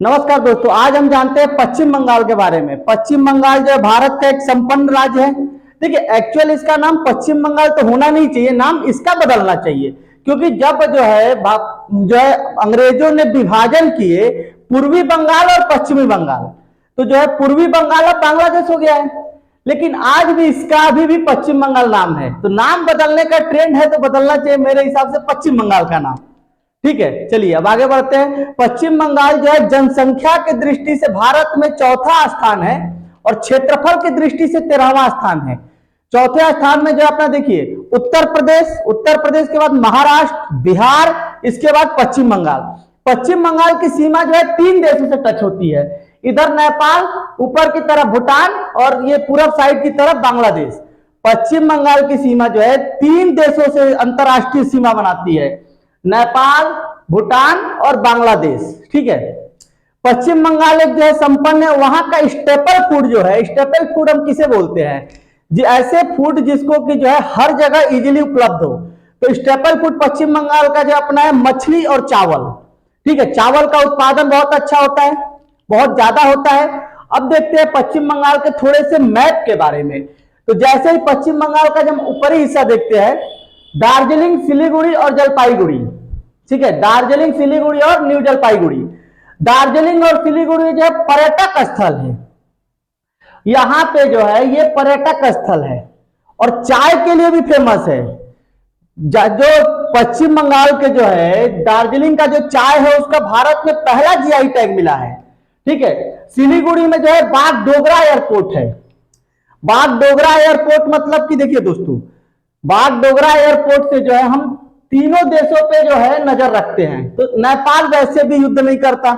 नमस्कार दोस्तों, आज हम जानते हैं पश्चिम बंगाल के बारे में। पश्चिम बंगाल जो है भारत का एक संपन्न राज्य है। देखिए, एक्चुअल इसका नाम पश्चिम बंगाल तो होना नहीं चाहिए, नाम इसका बदलना चाहिए, क्योंकि जब अंग्रेजों ने विभाजन किए पूर्वी बंगाल और पश्चिमी बंगाल, तो जो है पूर्वी बंगाल अब बांग्लादेश हो गया है। लेकिन आज भी इसका अभी भी पश्चिम बंगाल नाम है, तो नाम बदलने का ट्रेंड है तो बदलना चाहिए मेरे हिसाब से पश्चिम बंगाल का नाम। ठीक है, चलिए अब आगे बढ़ते हैं। पश्चिम बंगाल जो है जनसंख्या की दृष्टि से भारत में चौथा स्थान है और क्षेत्रफल की दृष्टि से 13वां स्थान है। चौथे स्थान में जो अपना देखिए उत्तर प्रदेश के बाद महाराष्ट्र, बिहार, इसके बाद पश्चिम बंगाल। पश्चिम बंगाल की सीमा जो है 3 देशों से टच होती है, इधर नेपाल, ऊपर की तरफ भूटान और ये पूरब साइड की तरफ बांग्लादेश। पश्चिम बंगाल की सीमा जो है 3 देशों से अंतरराष्ट्रीय सीमा बनाती है, नेपाल, भूटान और बांग्लादेश। ठीक है, पश्चिम बंगाल एक जो है संपन्न है। वहां का स्टेपल फूड जो है, स्टेपल फूड हम किसे बोलते हैं, ऐसे फूड जिसको कि जो है हर जगह इजीली उपलब्ध हो, तो स्टेपल फूड पश्चिम बंगाल का जो अपना है मछली और चावल। ठीक है, चावल का उत्पादन बहुत अच्छा होता है, बहुत ज्यादा होता है। अब देखते हैं पश्चिम बंगाल के थोड़े से मैप के बारे में। तो जैसे ही पश्चिम बंगाल का जब ऊपरी हिस्सा देखते हैं, दार्जिलिंग, सिलीगुड़ी और जलपाईगुड़ी। ठीक है, दार्जिलिंग, सिलीगुड़ी और न्यू जलपाईगुड़ी। दार्जिलिंग और सिलीगुड़ी जो पर्यटक स्थल है, यहां पे जो है ये पर्यटक स्थल है और चाय के लिए भी फेमस है। जो पश्चिम बंगाल के जो है दार्जिलिंग का जो चाय है उसका भारत में पहला जीआई टैग मिला है। ठीक है, सिलीगुड़ी में जो है बागडोगरा एयरपोर्ट है। बागडोगरा एयरपोर्ट मतलब कि देखिए दोस्तों, बागडोगरा एयरपोर्ट से जो है हम तीनों देशों पे जो है नजर रखते हैं। तो नेपाल वैसे भी युद्ध नहीं करता,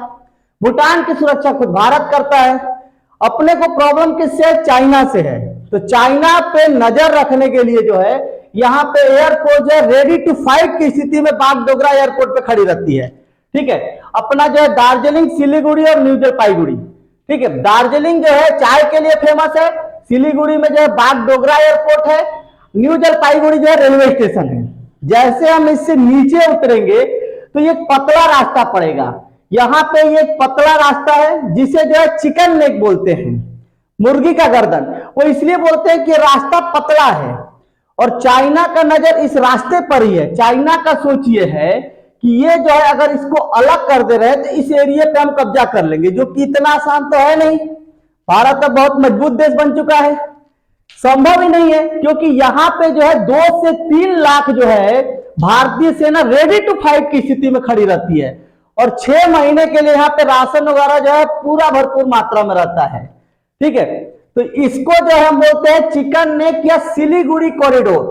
भूटान की सुरक्षा खुद भारत करता है। अपने को प्रॉब्लम किससे, चाइना से है। तो चाइना पे नजर रखने के लिए जो है यहाँ पे एयरपोर्ट जो है रेडी टू फाइट की स्थिति में बागडोगरा एयरपोर्ट पे खड़ी रहती है। ठीक है, अपना जो है दार्जिलिंग, सिलीगुड़ी और न्यू जलपाईगुड़ी। ठीक है, दार्जिलिंग जो है चाय के लिए फेमस है, सिलीगुड़ी में जो है बागडोगरा एयरपोर्ट है, न्यू जलपाईगुड़ी जो है रेलवे स्टेशन है। जैसे हम इससे नीचे उतरेंगे तो ये पतला रास्ता पड़ेगा। यहां पे ये पतला रास्ता है जिसे जो है चिकन नेक बोलते हैं, मुर्गी का गर्दन। वो इसलिए बोलते हैं कि रास्ता पतला है और चाइना का नजर इस रास्ते पर ही है। चाइना का सोच ये है कि ये जो है अगर इसको अलग कर दे रहे तो इस एरिया पे हम कब्जा कर लेंगे, जो कि इतना आसान तो है नहीं। भारत अब बहुत मजबूत देश बन चुका है, संभव ही नहीं है, क्योंकि यहां पे जो है 2 से 3 लाख जो है भारतीय सेना रेडी टू फाइट की स्थिति में खड़ी रहती है और 6 महीने के लिए यहाँ पे राशन वगैरह जो है पूरा भरपूर मात्रा में रहता है। ठीक है, तो इसको जो हम बोलते हैं चिकन नेक या सिलीगुड़ी कॉरिडोर।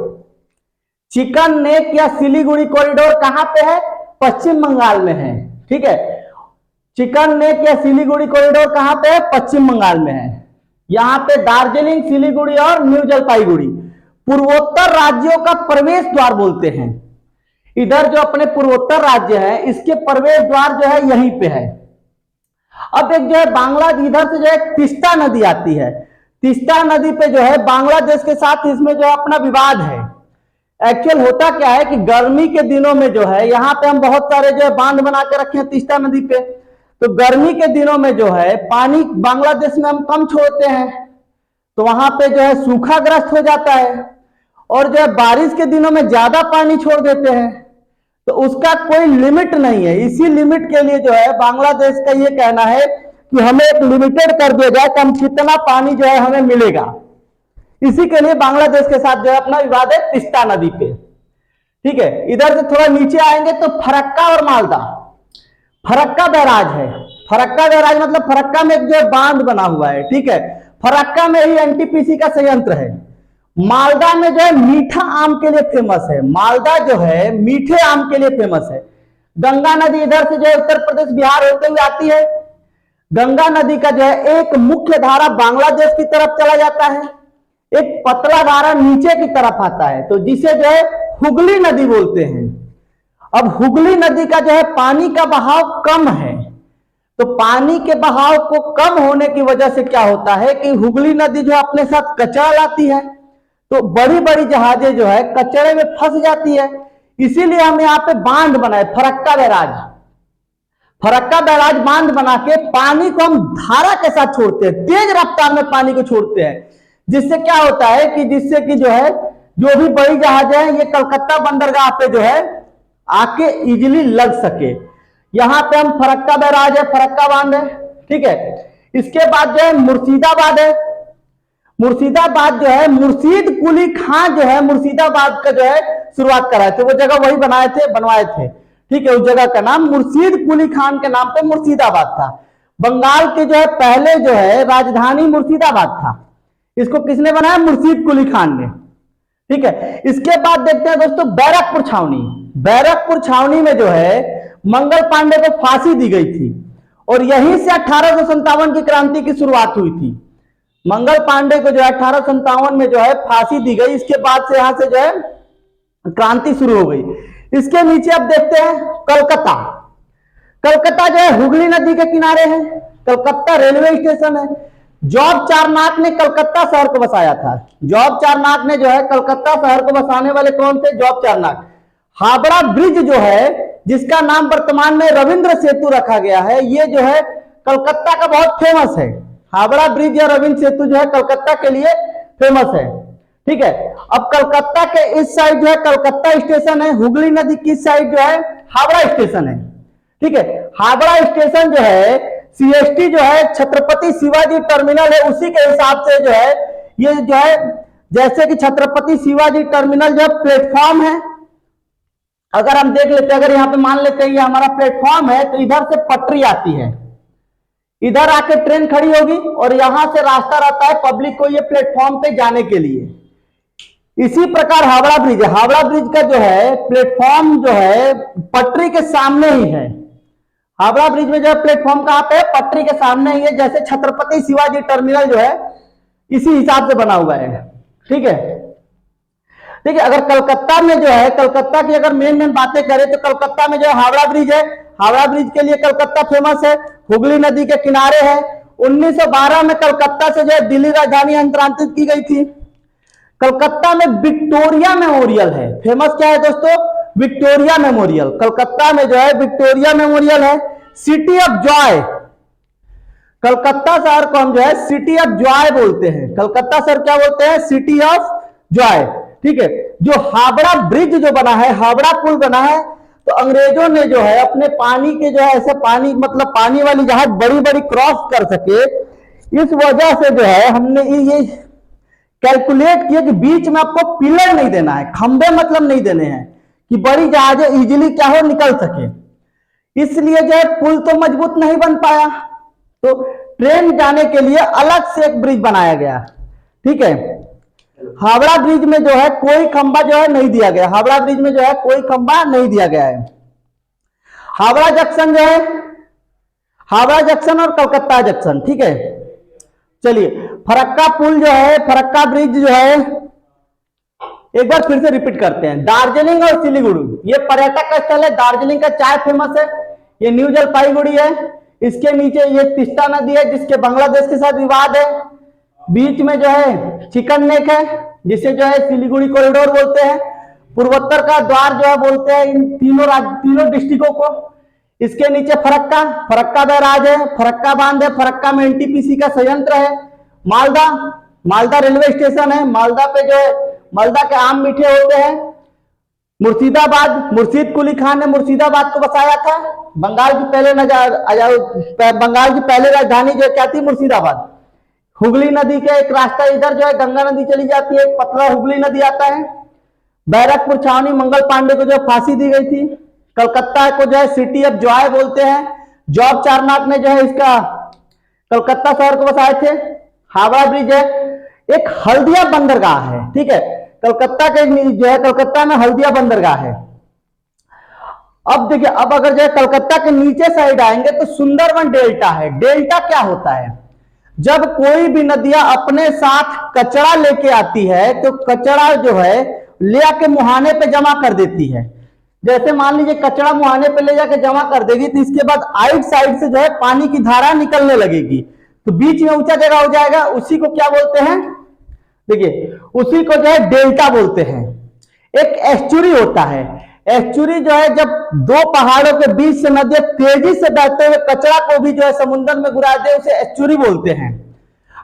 चिकन नेक या सिलीगुड़ी कॉरिडोर कहां पे है, पश्चिम बंगाल में है। ठीक है, चिकन नेक या सिलीगुड़ी कॉरिडोर कहां पे है, पश्चिम बंगाल में है। यहां पे दार्जिलिंग, सिलीगुड़ी और न्यू जलपाईगुड़ी पूर्वोत्तर राज्यों का प्रवेश द्वार बोलते हैं। इधर जो अपने पूर्वोत्तर राज्य है इसके प्रवेश द्वार जो है यहीं पे है। अब एक जो है बांग्लादेश, इधर से जो है तीस्ता नदी आती है। तीस्ता नदी पे जो है बांग्लादेश के साथ इसमें जो है अपना विवाद है। एक्चुअल होता क्या है कि गर्मी के दिनों में जो है यहाँ पे हम बहुत सारे जो है बांध बना के रखे हैं तीस्ता नदी पे, तो गर्मी के दिनों में जो है पानी बांग्लादेश में हम कम छोड़ते हैं, तो वहां पे जो है सूखाग्रस्त हो जाता है। और जो है बारिश के दिनों में ज्यादा पानी छोड़ देते हैं, तो उसका कोई लिमिट नहीं है। इसी लिमिट के लिए जो है बांग्लादेश का ये कहना है कि हमें एक लिमिटेड कर दिया जाए कि हम कितना पानी जो है हमें मिलेगा। इसी के लिए बांग्लादेश के साथ जो है अपना विवाद है तीस्ता नदी पे। ठीक है, इधर से थोड़ा नीचे आएंगे तो फरक्का और मालदा, फरक्का बैराज है। फरक्का बैराज मतलब फरक्का में एक जो बांध बना हुआ है। ठीक है, फरक्का में ही एनटीपीसी का संयंत्र है। मालदा में जो है मीठा आम के लिए फेमस है। मालदा जो है मीठे आम के लिए फेमस है। गंगा नदी इधर से जो है उत्तर प्रदेश बिहार होते हुए आती है। गंगा नदी का जो है एक मुख्य धारा बांग्लादेश की तरफ चला जाता है, एक पतला धारा नीचे की तरफ आता है, तो जिसे जो है हुगली नदी बोलते हैं। अब हुगली नदी का जो है पानी का बहाव कम है, तो पानी के बहाव को कम होने की वजह से क्या होता है कि हुगली नदी जो अपने साथ कचरा लाती है, तो बड़ी बड़ी जहाजें जो है कचरे में फंस जाती है। इसीलिए हम यहाँ पे बांध बनाए फरक्का बैराज। फरक्का बैराज बांध बना के पानी को हम धारा के साथ छोड़ते हैं, तेज रफ्तार में पानी को छोड़ते हैं, जिससे क्या होता है कि जिससे कि जो है जो भी बड़ी जहाज है ये कलकत्ता बंदरगाह पे जो है आके इजीली लग सके। यहां पे हम फरक्का बैराज है, फरक्का बांध है, ठीक है। इसके बाद जो है मुर्शिदाबाद है। मुर्शिदाबाद जो है मुर्शीद कुली खान जो है मुर्शिदाबाद का जो है शुरुआत कराए थे, वो जगह वही बनवाए थे, ठीक है। उस जगह का नाम मुर्शीद कुली खान के नाम पे मुर्शिदाबाद था। बंगाल के जो है पहले जो है राजधानी मुर्शिदाबाद था। इसको किसने बनाया? मुर्शीद कुली खान ने, ठीक है। इसके बाद देखते हैं दोस्तों बैरकपुर छावनी। बैरकपुर छावनी में जो है मंगल पांडे को फांसी दी गई थी और यहीं से 1857 की क्रांति की शुरुआत हुई थी। मंगल पांडे को जो है 1857 में जो है फांसी दी गई। इसके बाद से यहां से जो है क्रांति शुरू हो गई। इसके नीचे अब देखते हैं कलकत्ता। कलकत्ता जो है हुगली नदी के किनारे है। कलकत्ता रेलवे स्टेशन है। जॉब चारनाक ने कलकत्ता शहर को बसाया था। जॉब चारनाक ने जो है कलकत्ता शहर को बसाने वाले कौन थे? जॉब चारनाक। हावड़ा ब्रिज जो है जिसका नाम वर्तमान में रविंद्र सेतु रखा गया है, ये जो है कलकत्ता का बहुत फेमस है। हावड़ा ब्रिज या रविंद्र सेतु जो है कलकत्ता के लिए फेमस है, ठीक है। अब कलकत्ता के इस साइड जो है कलकत्ता स्टेशन है, हुगली नदी की साइड जो है हावड़ा स्टेशन है, ठीक है। हावड़ा स्टेशन जो है सीएसटी जो है छत्रपति शिवाजी टर्मिनल है, उसी के हिसाब से जो है ये जो है जैसे कि छत्रपति शिवाजी टर्मिनल जो है प्लेटफॉर्म है। अगर हम देख लेते हैं, अगर यहाँ पे मान लेते हैं ये हमारा प्लेटफॉर्म है, तो इधर से पटरी आती है, इधर आके ट्रेन खड़ी होगी और यहां से रास्ता रहता है पब्लिक को ये प्लेटफॉर्म पे जाने के लिए। इसी प्रकार हावड़ा ब्रिज है। हावड़ा ब्रिज का जो है प्लेटफॉर्म जो है पटरी के सामने ही है। हावड़ा ब्रिज में जो है प्लेटफॉर्म कहां पे है? पटरी के सामने ही है। जैसे छत्रपति शिवाजी टर्मिनल जो है इसी हिसाब से बना हुआ है, ठीक है। देखिए अगर कलकत्ता में जो है कलकत्ता की अगर मेन बातें करें तो कलकत्ता में जो है हावड़ा ब्रिज है। हावड़ा ब्रिज के लिए कलकत्ता फेमस है, हुगली नदी के किनारे है। 1912 में कलकत्ता से जो है दिल्ली राजधानी अंतरांतरित की गई थी। कलकत्ता में विक्टोरिया मेमोरियल है। फेमस क्या है दोस्तों? Victoria memorial. कलकत्ता में जो है विक्टोरिया मेमोरियल है। सिटी ऑफ जॉय, कलकत्ता शहर को हम जो है सिटी ऑफ जॉय बोलते हैं। कलकत्ता शहर क्या बोलते हैं? सिटी ऑफ जॉय, ठीक है। जो हावड़ा ब्रिज जो बना है, हावड़ा पुल बना है, तो अंग्रेजों ने जो है अपने पानी के जो है ऐसे पानी मतलब पानी वाली जहाज बड़ी बड़ी क्रॉस कर सके, इस वजह से जो है हमने ये कैलकुलेट किया कि बीच में आपको पिलर नहीं देना है, खंबे मतलब नहीं देने हैं कि बड़ी जहाजें इजीली क्या हो निकल सके। इसलिए जो है पुल तो मजबूत नहीं बन पाया, तो ट्रेन जाने के लिए अलग से एक ब्रिज बनाया गया, ठीक है। हावड़ा ब्रिज में जो है कोई खंबा जो है नहीं दिया गया। हावड़ा ब्रिज में जो है कोई खंबा नहीं दिया गया है। हावड़ा जंक्शन जो है, हावड़ा जंक्शन और कलकत्ता जंक्शन, ठीक है। चलिए फरक्का पुल जो है, फरक्का ब्रिज जो है, एक बार फिर से रिपीट करते हैं। दार्जिलिंग और सिलीगुड़ी ये पर्यटक स्थल है। दार्जिलिंग का चाय फेमस है। ये न्यू जलपाईगुड़ी है। इसके नीचे ये तीस्ता नदी है जिसके बांग्लादेश के साथ विवाद है। बीच में जो है चिकन नेक है जिसे जो है सिलीगुड़ी कॉरिडोर बोलते हैं। पूर्वोत्तर का द्वार जो है बोलते हैं इन तीनों डिस्ट्रिक्टों को। इसके नीचे फरक्का, फरक्का बैराज है, फरक्का बांध है, फरक्का में एनटीपीसी का संयंत्र है। मालदा, मालदा रेलवे स्टेशन है। मालदा पे जो है मालदा के आम मीठे होते हैं। मुर्शिदाबाद, मुर्शीद कुली खान ने मुर्शिदाबाद को बसाया था। बंगाल की पहले राजधानी जो क्या थी? मुर्शिदाबाद। हुगली नदी के एक रास्ता इधर जो है गंगा नदी चली जाती है, एक पतला हुगली नदी आता है। बैरकपुर छावनी मंगल पांडे को जो फांसी दी गई थी। कलकत्ता को जो है सिटी ऑफ जॉय बोलते हैं। जॉब चारनाक ने जो है इसका कलकत्ता शहर को बसाए थे। हावड़ा ब्रिज है। एक हल्दिया बंदरगाह है, ठीक है। कलकत्ता के जो है कलकत्ता में हल्दिया बंदरगाह है। अब देखिए, अब अगर जो है कलकत्ता के नीचे साइड आएंगे तो सुंदरवन डेल्टा है। डेल्टा क्या होता है? जब कोई भी नदियां अपने साथ कचरा लेके आती है तो कचरा जो है ले आके मुहाने पे जमा कर देती है। जैसे मान लीजिए कचरा मुहाने पे ले जाके जमा कर देगी तो इसके बाद आइट साइड से जो है पानी की धारा निकलने लगेगी, तो बीच में ऊंचा जगह हो जाएगा। उसी को क्या बोलते हैं? देखिए, उसी को जो है डेल्टा बोलते हैं। एक एस्चुरी होता है। एस्चुरी जो है जब दो पहाड़ों के बीच से नदी तेजी से बहते हुए कचरा को भी जो है समुद्र में गिरा दे उसे एस्चुरी बोलते हैं।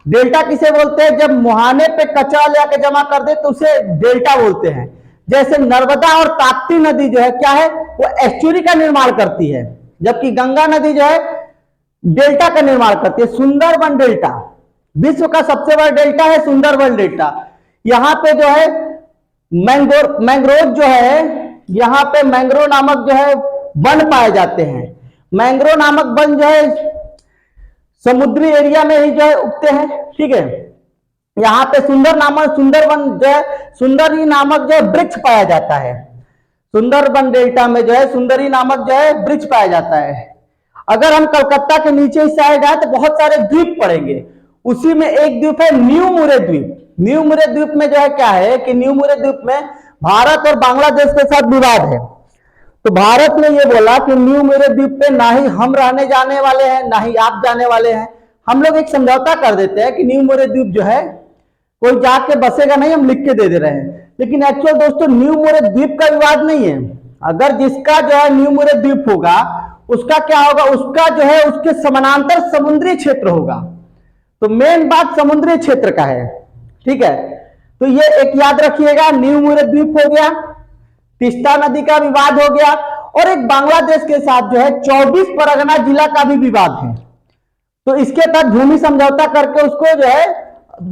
डेल्टा किसे बोलते हैं? जब मुहाने पे कचरा लेके जमा कर दे तो उसे डेल्टा बोलते हैं। जैसे नर्मदा और ताप्ती नदी जो है क्या है, वो एस्चुरी का निर्माण करती है, जबकि गंगा नदी जो है डेल्टा का निर्माण करती है। सुंदरबन डेल्टा विश्व का सबसे बड़ा डेल्टा है, सुंदरबन डेल्टा। यहाँ पे जो है मैंग्रोव जो है, यहाँ पे मैंग्रोव नामक जो है वन पाए जाते हैं। मैंग्रोव नामक वन जो है समुद्री एरिया में ही जो है उगते हैं। ठीक है, यहाँ पे सुंदरबन जो है सुंदरी नामक जो है वृक्ष पाया जाता है। सुंदरबन डेल्टा में जो है सुंदरी नामक जो है वृक्ष पाया जाता है। अगर हम कलकत्ता के नीचे इस साइड आए तो बहुत सारे द्वीप पड़ेंगे, उसी में एक द्वीप है न्यू मुरे द्वीप। न्यू मुरे द्वीप में जो है क्या है कि न्यू मुरे द्वीप में भारत और बांग्लादेश के साथ विवाद है। तो भारत ने ये बोला कि न्यू मुरे द्वीप पे ना ही हम रहने जाने वाले हैं ना ही आप जाने वाले हैं, हम लोग एक समझौता कर देते हैं कि न्यू मुरे द्वीप जो है कोई जाके बसेगा नहीं, हम लिख के दे रहे हैं। लेकिन एक्चुअल दोस्तों न्यू मुरे द्वीप का विवाद नहीं है। अगर जिसका जो है न्यू मुरे द्वीप होगा उसका क्या होगा, उसका जो है उसके समानांतर समुद्री क्षेत्र होगा। तो मेन बात समुद्री क्षेत्र का है। ठीक है, तो ये एक याद रखिएगा, न्यू मुरे द्वीप हो गया, तीस्ता नदी का विवाद हो गया, और एक बांग्लादेश के साथ जो है 24 परगना जिला का भी विवाद है। तो इसके तहत भूमि समझौता करके उसको जो है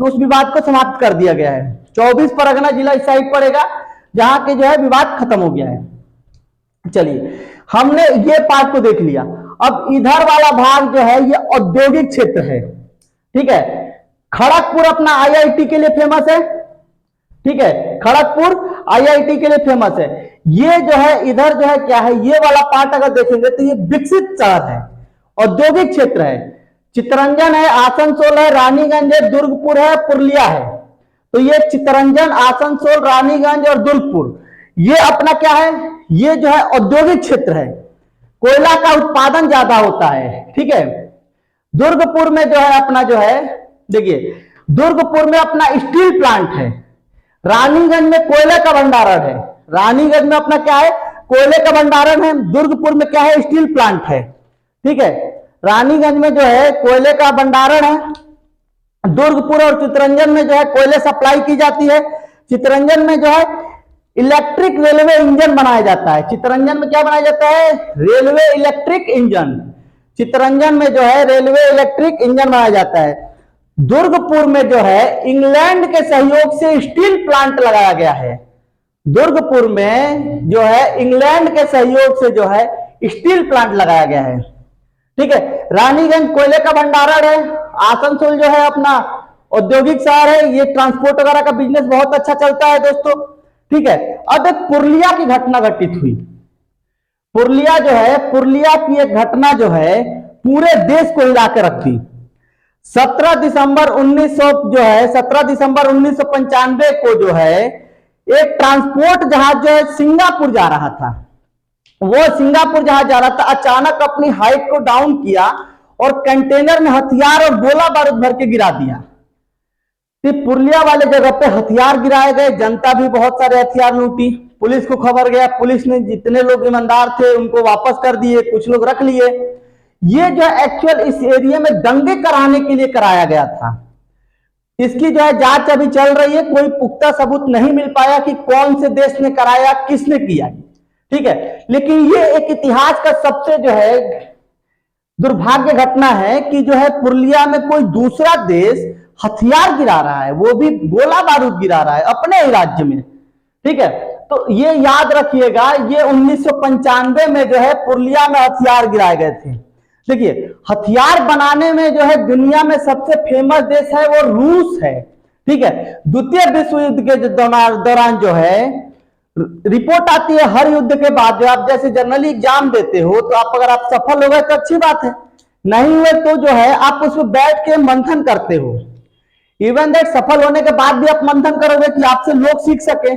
उस विवाद को समाप्त कर दिया गया है। 24 परगना जिला इस साइड पड़ेगा जहां के जो है विवाद खत्म हो गया है। चलिए, हमने ये पार्ट को देख लिया। अब इधर वाला भाग जो है ये औद्योगिक क्षेत्र है। ठीक है, खड़गपुर अपना आईआईटी के लिए फेमस है। ठीक है, खड़गपुर आईआईटी के लिए फेमस है। ये जो है इधर जो है क्या है, ये वाला पार्ट अगर देखेंगे तो ये विकसित शहर है, औद्योगिक क्षेत्र है। चित्तरंजन है, आसनसोल है, रानीगंज है, दुर्गपुर है, पुरुलिया है। तो ये चित्तरंजन, आसनसोल, रानीगंज और दुर्गपुर ये अपना क्या है, ये जो है औद्योगिक क्षेत्र है। कोयला का उत्पादन ज्यादा होता है। ठीक है, दुर्गपुर में जो है अपना जो है देखिए, दुर्गपुर में अपना स्टील प्लांट है। रानीगंज में कोयले का भंडारण है। रानीगंज में अपना क्या है, कोयले का भंडारण है। दुर्गपुर में क्या है, स्टील प्लांट है। ठीक है, रानीगंज में जो है कोयले का भंडारण है। दुर्गपुर और चित्तरंजन में जो है कोयले सप्लाई की जाती है। चित्तरंजन में जो है इलेक्ट्रिक रेलवे इंजन बनाया जाता है। चित्तरंजन में क्या बनाया जाता है, रेलवे इलेक्ट्रिक इंजन। चित्तरंजन में जो है रेलवे इलेक्ट्रिक इंजन बनाया जाता है। दुर्गपुर में जो है इंग्लैंड के सहयोग से स्टील प्लांट लगाया गया है। दुर्गपुर में जो है इंग्लैंड के सहयोग से जो है स्टील प्लांट लगाया गया है। ठीक है, रानीगंज कोयले का भंडारण है। आसनसोल जो है अपना औद्योगिक शहर है, ये ट्रांसपोर्ट वगैरह का बिजनेस बहुत अच्छा चलता है दोस्तों। ठीक है, अब एक पुरुलिया की घटना घटित हुई। पुरुलिया जो है, पुरुलिया की एक घटना जो है पूरे देश को हिला के रख दी। 17 दिसंबर 1995 को जो है एक ट्रांसपोर्ट जहाज जो है सिंगापुर जा रहा था। वो सिंगापुर जहाज जा रहा था, अचानक अपनी हाइट को डाउन किया और कंटेनर में हथियार और गोला बारूद भर के गिरा दिया। पुरुलिया वाले जगह पे हथियार गिराए गए, जनता भी बहुत सारे हथियार लूटी। पुलिस को खबर गया, पुलिस ने जितने लोग ईमानदार थे उनको वापस कर दिए, कुछ लोग रख लिए। ये जो एक्चुअल इस एरिया में दंगे कराने के लिए कराया गया था। इसकी जो है जांच अभी चल रही है, कोई पुख्ता सबूत नहीं मिल पाया कि कौन से देश ने कराया, किसने किया। ठीक है, लेकिन ये एक इतिहास का सबसे जो है दुर्भाग्य घटना है कि जो है पुरुलिया में कोई दूसरा देश हथियार गिरा रहा है, वो भी गोला बारूद गिरा रहा है अपने ही राज्य में। ठीक है, तो ये याद रखिएगा, ये 1995 में जो है पुरुलिया में हथियार गिराए गए थे। देखिए, हथियार बनाने में जो है दुनिया में सबसे फेमस देश है वो रूस है। ठीक है, द्वितीय विश्व युद्ध के दौरान जो है रिपोर्ट आती है हर युद्ध के बाद, जो आप जैसे जनरली एग्जाम देते हो तो आप अगर आप सफल हो गए तो अच्छी बात है, नहीं हुए तो जो है आप उसमें बैठ के मंथन करते हो। इवन दैट सफल होने के बाद भी आप मंथन करोगे कि आपसे लोग सीख सके।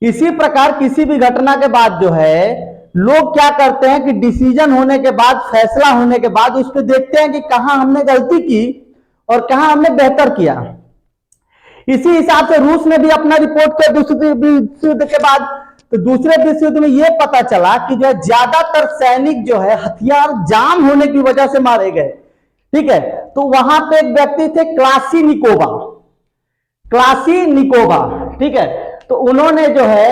इसी प्रकार किसी भी घटना के बाद जो है लोग क्या करते हैं कि डिसीजन होने के बाद, फैसला होने के बाद उस पर देखते हैं कि कहां हमने गलती की और कहां हमने बेहतर किया। इसी हिसाब से रूस ने भी अपना रिपोर्ट किया दूसरे विश्व युद्ध के बाद। तो दूसरे विश्व युद्ध में यह पता चला कि जो है ज्यादातर सैनिक जो है हथियार जाम होने की वजह से मारे गए। ठीक है, तो वहां पे एक व्यक्ति थे क्लासीनिकोवा, क्लासीनिकोवा। ठीक है, तो उन्होंने जो है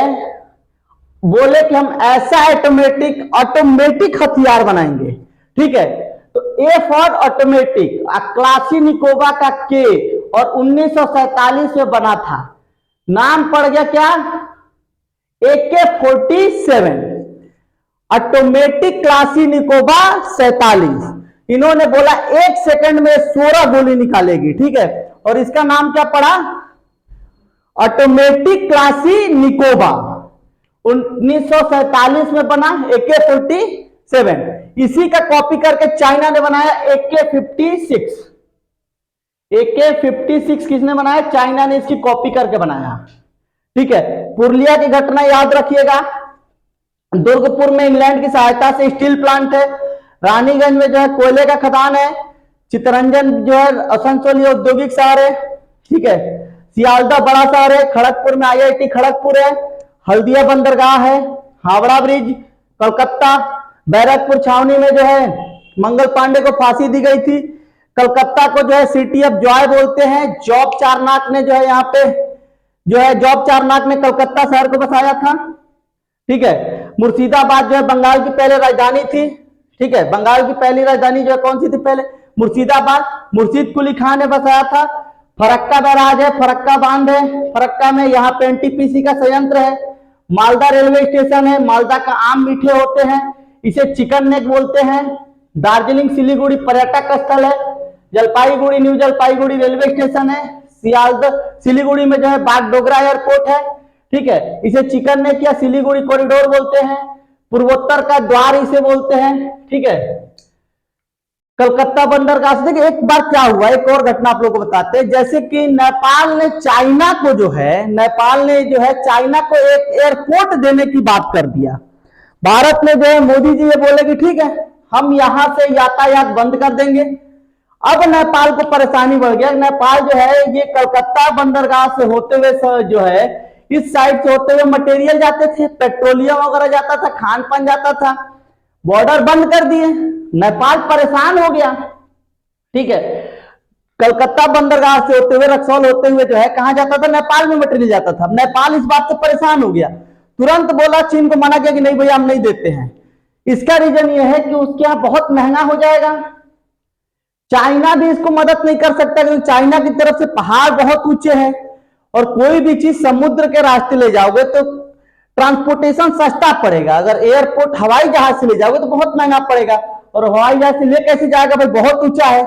बोले कि हम ऐसा ऑटोमेटिक हथियार बनाएंगे। ठीक है, तो ए फॉर ऑटोमेटिक, क्लासीनिकोवा का के, और 1947 में बना था। नाम पड़ गया क्या? AK-47 automatic क्लासीनिकोवा 47। इन्होंने बोला 1 सेकंड में 16 गोली निकालेगी। ठीक है, और इसका नाम क्या पड़ा? ऑटोमेटिक क्लासीनिकोवा। 1947 में बना AK-47। इसी का कॉपी करके चाइना ने बनाया AK-56। AK-56 किसने बनाया? चाइना ने इसकी कॉपी करके बनाया। ठीक है, पुरुलिया की घटना याद रखिएगा। दुर्गपुर में इंग्लैंड की सहायता से स्टील प्लांट है। रानीगंज में जो है कोयले का खदान है। चित्तरंजन जो है आसनसोल औद्योगिक शहर है। ठीक है, सियालदह बड़ा शहर है। खड़गपुर में IIT खड़गपुर है। हल्दिया बंदरगाह है। हावड़ा ब्रिज कलकत्ता। बैरकपुर छावनी में जो है मंगल पांडे को फांसी दी गई थी। कलकत्ता को जो है सिटी ऑफ जॉय बोलते हैं। जॉब चारनाक ने जो है यहाँ पे जो है जॉब चारनाक ने कलकत्ता शहर को बसाया था। ठीक है, मुर्शिदाबाद जो है बंगाल की पहले राजधानी थी। ठीक है, बंगाल की पहली राजधानी जो है कौन सी थी पहले? मुर्शिदाबाद। मुर्शीद कुली खान ने बसाया था। फरक्का बैराज है, फरक्का बांध है। फरक्का में यहाँ पे NTPC का संयंत्र है। मालदा रेलवे स्टेशन है। मालदा का आम मीठे होते हैं, इसे चिकन नेक बोलते हैं। दार्जिलिंग सिलीगुड़ी पर्यटक स्थल है। Jalpaiguri new Jalpaiguri railway station है। सियालदह सिलीगुड़ी में जो है बागडोगरा एयरपोर्ट है। ठीक है, इसे चिकन नेक या सिलीगुड़ी कॉरिडोर बोलते हैं। पूर्वोत्तर का द्वार इसे बोलते हैं। ठीक है, कलकत्ता बंदरगाह से। देखिए एक बार क्या हुआ, एक और घटना आप लोगों को बताते हैं। जैसे कि नेपाल ने चाइना को जो है चाइना को एक एयरपोर्ट देने की बात कर दिया। भारत ने जो है मोदी जी ये बोले कि ठीक है हम यहां से यातायात बंद कर देंगे। अब नेपाल को परेशानी बढ़ गया। नेपाल जो है ये कलकत्ता बंदरगाह से होते हुए जो है इस साइड से होते हुए मटेरियल जाते थे, पेट्रोलियम वगैरह जाता था, खान पान जाता था। बॉर्डर बंद कर दिए, नेपाल परेशान हो गया। ठीक है, कलकत्ता बंदरगाह से होते हुए रक्सौल होते हुए जो है कहां जाता था? नेपाल में मटेरियल जाता था। नेपाल इस बात से परेशान हो गया, तुरंत बोला, चीन को मना किया कि नहीं भैया हम नहीं देते हैं। इसका रीजन यह है कि उसके यहां बहुत महंगा हो जाएगा। चाइना भी इसको मदद नहीं कर सकता क्योंकि चाइना की तरफ से पहाड़ बहुत ऊंचे हैं और कोई भी चीज समुद्र के रास्ते ले जाओगे तो ट्रांसपोर्टेशन सस्ता पड़ेगा। अगर एयरपोर्ट हवाई जहाज से ले जाओगे तो बहुत महंगा पड़ेगा, और हवाई जहाज से ले कैसे जाएगा भाई, बहुत ऊंचा है।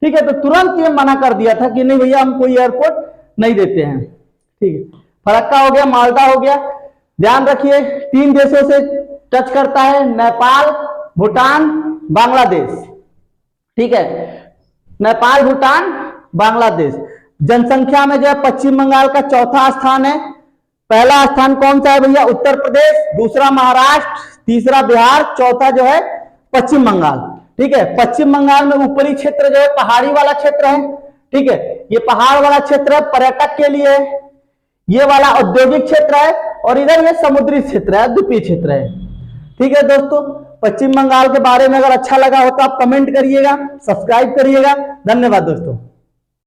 ठीक है, तो तुरंत ये मना कर दिया था कि नहीं भैया हम कोई एयरपोर्ट नहीं देते हैं। ठीक है, फरक्का हो गया, मालदा हो गया। ध्यान रखिए 3 देशों से टच करता है, नेपाल, भूटान, बांग्लादेश। ठीक है, नेपाल, भूटान, बांग्लादेश। जनसंख्या में जो है पश्चिम बंगाल का चौथा स्थान है। पहला स्थान कौन सा है भैया? उत्तर प्रदेश, दूसरा महाराष्ट्र, तीसरा बिहार, चौथा जो है पश्चिम बंगाल। ठीक है, पश्चिम बंगाल में ऊपरी क्षेत्र जो है पहाड़ी वाला क्षेत्र है। ठीक है, ये पहाड़ वाला क्षेत्र है, पर्यटक के लिए है। ये वाला औद्योगिक क्षेत्र है और इधर ये समुद्री क्षेत्र है, द्वीपीय क्षेत्र है। ठीक है दोस्तों, पश्चिम बंगाल के बारे में अगर अच्छा लगा हो तो आप कमेंट करिएगा, सब्सक्राइब करिएगा। धन्यवाद दोस्तों।